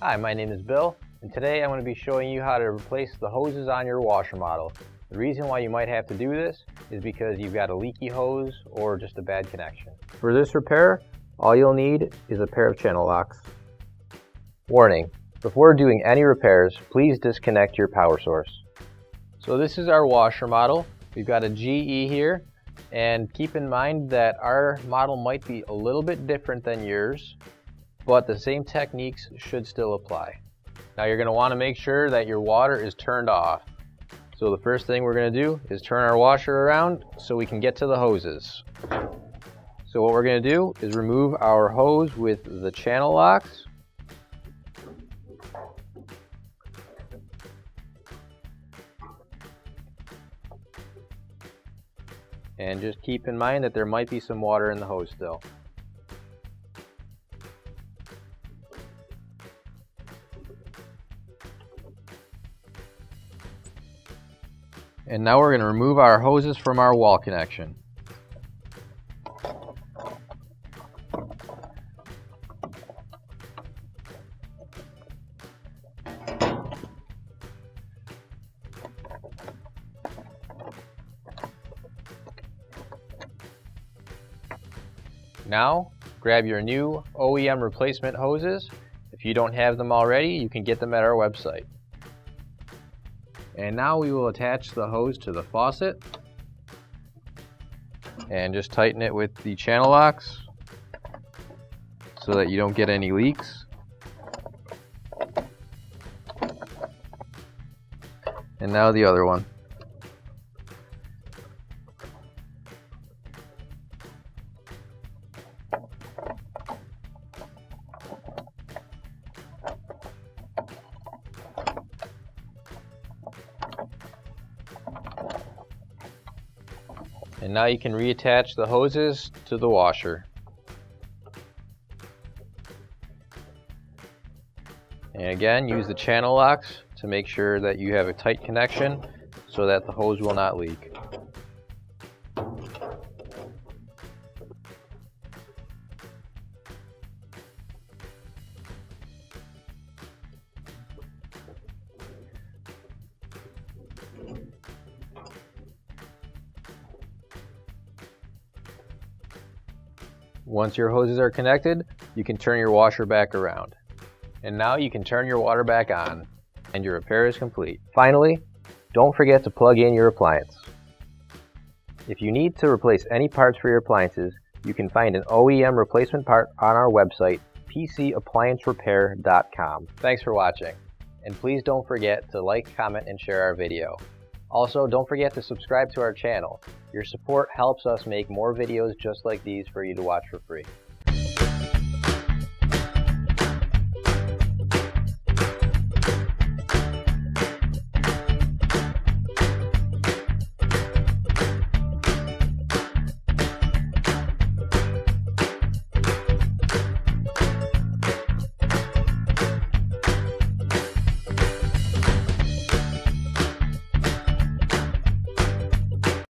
Hi, my name is Bill, and today I'm going to be showing you how to replace the hoses on your washer model. The reason why you might have to do this is because you've got a leaky hose or just a bad connection. For this repair, all you'll need is a pair of channel locks. Warning: before doing any repairs, please disconnect your power source. So this is our washer model. We've got a GE here, and keep in mind that our model might be a little bit different than yours, but the same techniques should still apply. Now you're going to want to make sure that your water is turned off. So the first thing we're going to do is turn our washer around so we can get to the hoses. So what we're going to do is remove our hose with the channel locks. And just keep in mind that there might be some water in the hose still. And now we're going to remove our hoses from our wall connection. Now, grab your new OEM replacement hoses. If you don't have them already, you can get them at our website. And now we will attach the hose to the faucet and just tighten it with the channel locks so that you don't get any leaks. And now the other one. And now you can reattach the hoses to the washer. And again, use the channel locks to make sure that you have a tight connection so that the hose will not leak. Once your hoses are connected, you can turn your washer back around. And now you can turn your water back on, and your repair is complete. Finally, don't forget to plug in your appliance. If you need to replace any parts for your appliances, you can find an OEM replacement part on our website, PCApplianceRepair.com. Thanks for watching, and please don't forget to like, comment, and share our video. Also, don't forget to subscribe to our channel. Your support helps us make more videos just like these for you to watch for free.